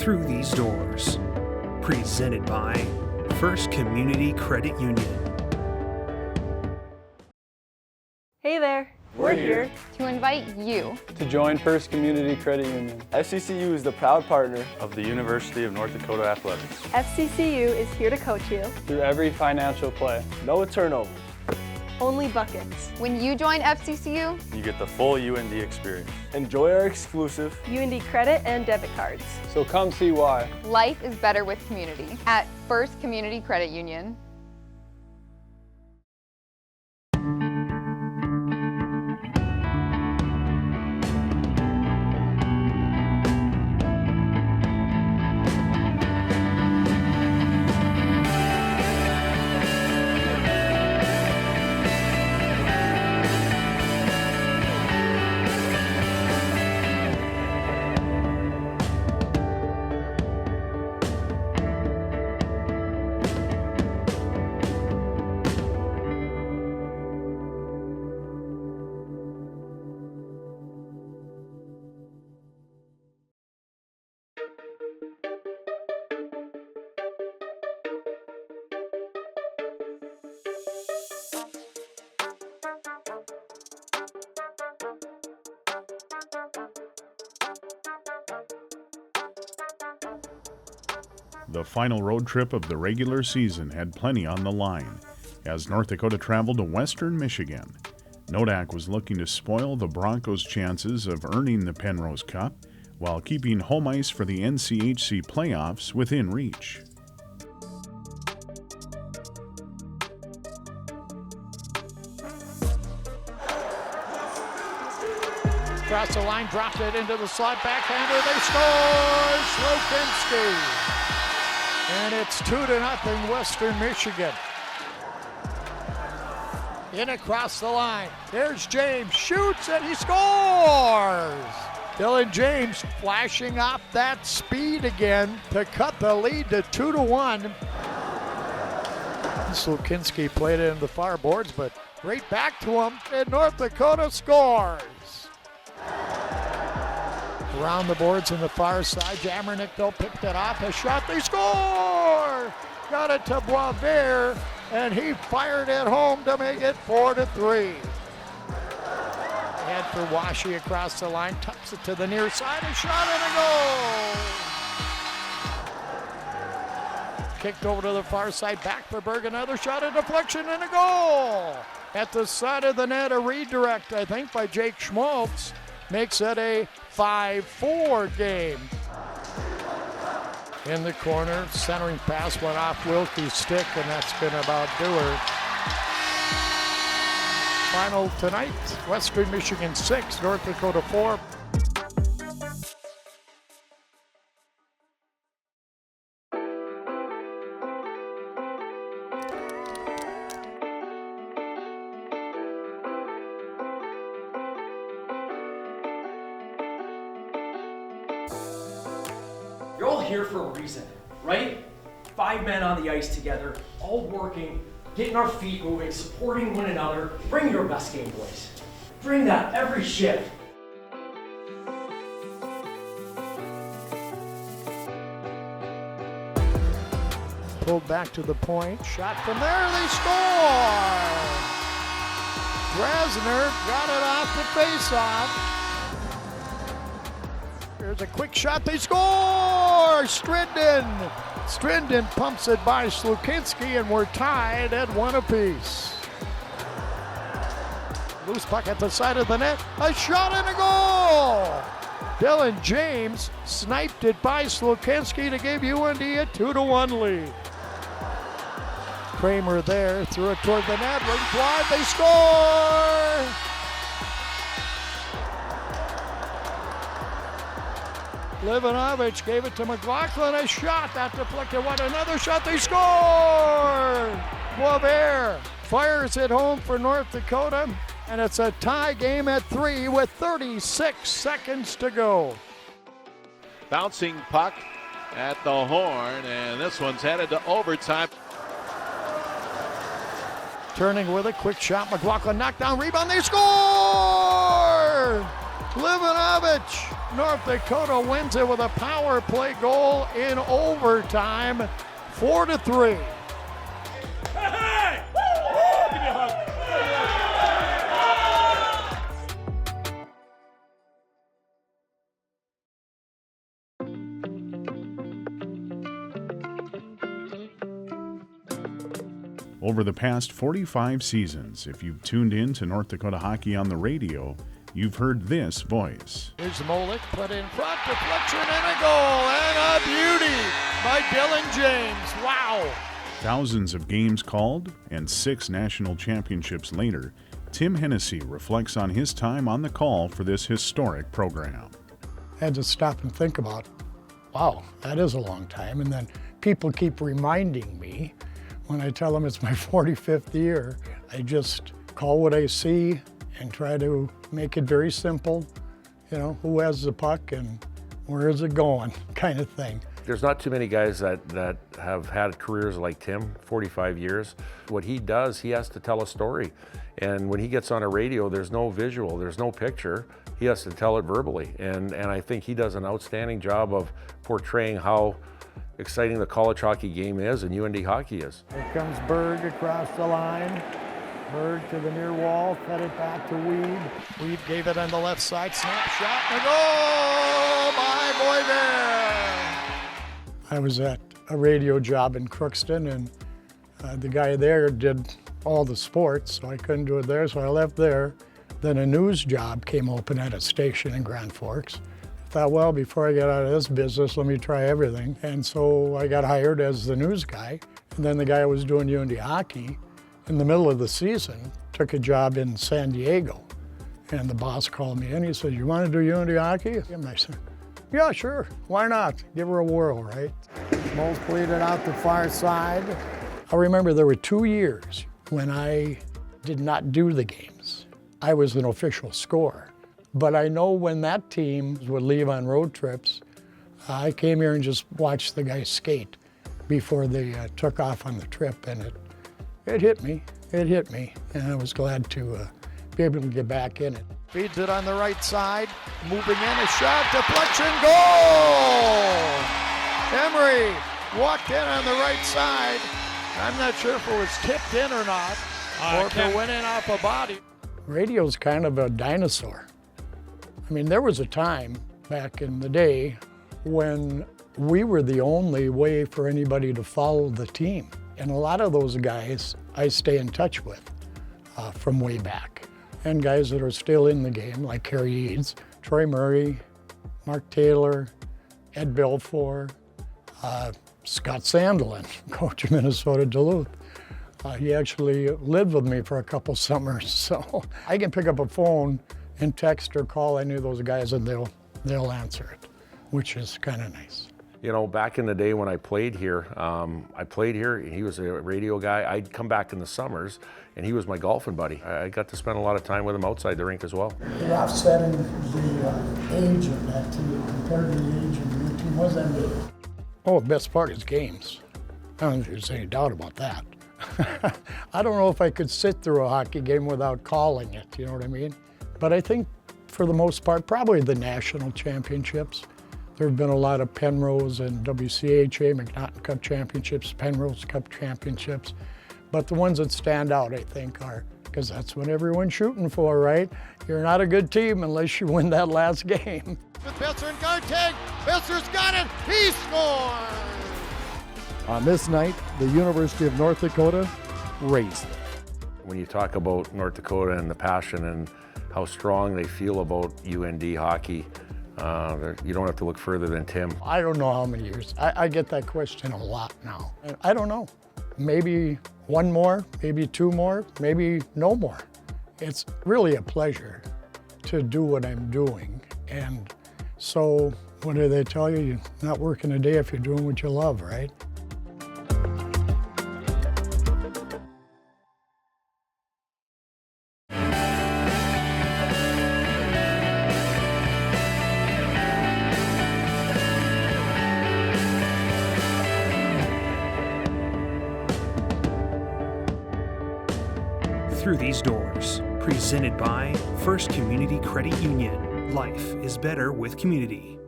through these doors. Presented by First Community Credit Union. Hey there, we're here to invite you to join First Community Credit Union. FCCU is the proud partner of the University of North Dakota Athletics. FCCU is here to coach you through every financial play. No turnover. Only buckets. When you join FCCU, you get the full UND experience. Enjoy our exclusive UND credit and debit cards. So come see why. Life is better with community at First Community Credit Union. The final road trip of the regular season had plenty on the line as North Dakota traveled to western Michigan. Nodak was looking to spoil the Broncos' chances of earning the Penrose Cup while keeping home ice for the NCHC playoffs within reach. Across the line, dropped it into the slot, backhander, they score! Slokinski. And it's 2-0 Western Michigan. In across the line. There's James, shoots and he scores! Dylan James flashing off that speed again to cut the lead to 2-1. Slokinski played it in the far boards, but right back to him, and North Dakota scores. Around the boards on the far side, Jammernick though picked it off, a shot, they score! Got it to Boisvert, and he fired it home to make it 4-3. Head for Washi across the line, tucks it to the near side, a shot and a goal! Kicked over to the far side, back for Berg, another shot, a deflection and a goal! At the side of the net, a redirect, I think, by Jake Schmaltz, makes it a 5-4 game. In the corner, centering pass went off Wilkie's stick, and that's going to about do her. Final tonight, Western Michigan 6, North Dakota 4. You're all here for a reason, right? 5 men on the ice together, all working, getting our feet moving, supporting one another. Bring your best game, boys. Bring that every shift. Pulled back to the point, shot from there, they score! Grasner got it off the faceoff. There's a quick shot, they score! Strindon pumps it by Slukinski, and we're tied at 1 apiece. Loose puck at the side of the net, a shot and a goal! Dylan James sniped it by Slukinski to give UND a 2-1 lead. Kramer there, threw it toward the net, wing wide, they score! Livanovich gave it to McLaughlin, a shot, that deflected, what, another shot, they score! Boisvert fires it home for North Dakota, and it's a tie game at 3 with 36 seconds to go. Bouncing puck at the horn, and this one's headed to overtime. Turning with a quick shot, McLaughlin knocked down, rebound, they score! Livanovich. North Dakota wins it with a power play goal in overtime, 4-3. Hey! Woo! Give me a hug. Over the past 45 seasons, if you've tuned in to North Dakota Hockey on the radio, you've heard this voice. Here's Molik, put in front, deflection, and a goal, and a beauty by Dylan James. Wow. Thousands of games called, and 6 national championships later, Tim Hennessy reflects on his time on the call for this historic program. I had to stop and think about, wow, that is a long time. And then people keep reminding me when I tell them it's my 45th year. I just call what I see and try to make it very simple. You know, who has the puck and where is it going, kind of thing. There's not too many guys that have had careers like Tim, 45 years. What he does, he has to tell a story. And when he gets on a radio, there's no visual, there's no picture. He has to tell it verbally. And I think he does an outstanding job of portraying how exciting the college hockey game is and UND hockey is. Here comes Berg across the line. Berg to the near wall, fed it back to Weed. Weed gave it on the left side, snap shot, and a goal by Boybear. I was at a radio job in Crookston, and the guy there did all the sports, so I couldn't do it there, so I left there. Then a news job came open at a station in Grand Forks. I thought, well, before I get out of this business, let me try everything. And so I got hired as the news guy. And then the guy who was doing UND hockey in the middle of the season took a job in San Diego. And the boss called me in. He said, you want to do UND hockey? And I said, yeah, sure. Why not? Give her a whirl, right? Moles played it out the far side. I remember there were 2 years when I did not do the games. I was an official scorer. But I know when that team would leave on road trips, I came here and just watched the guys skate before they took off on the trip, and it hit me. It hit me, and I was glad to be able to get back in it. Feeds it on the right side, moving in, a shot, deflection, goal! Emery walked in on the right side. I'm not sure if it was tipped in or not, or if it went in off a body. Radio's kind of a dinosaur. I mean, there was a time back in the day when we were the only way for anybody to follow the team. And a lot of those guys I stay in touch with from way back. And guys that are still in the game, like Kerry Eads, Troy Murray, Mark Taylor, Ed Belfour, Scott Sandelin, coach of Minnesota Duluth. He actually lived with me for a couple summers, so I can pick up a phone and text or call any of those guys and they'll answer it, which is kind of nice. You know, back in the day when I played here, he was a radio guy. I'd come back in the summers and he was my golfing buddy. I got to spend a lot of time with him outside the rink as well. You're offsetting the age of that team compared to the age of your team. What's that mean? Oh, the best part is games. I don't think there's any doubt about that. I don't know if I could sit through a hockey game without calling it, you know what I mean? But I think for the most part, probably the national championships. There have been a lot of Penrose and WCHA, McNaughton Cup championships, Penrose Cup championships. But the ones that stand out, I think, are, because that's what everyone's shooting for, right? You're not a good team unless you win that last game. With Besser and Garteg, Besser's got it, he scores! On this night, the University of North Dakota raised it. When you talk about North Dakota and the passion and how strong they feel about UND hockey, you don't have to look further than Tim. I don't know how many years. I get that question a lot now. I don't know. Maybe one more, maybe 2 more, maybe no more. It's really a pleasure to do what I'm doing. And so, what do they tell you? You're not working a day if you're doing what you love, right? Through these doors, presented by First Community Credit Union. Life is better with community.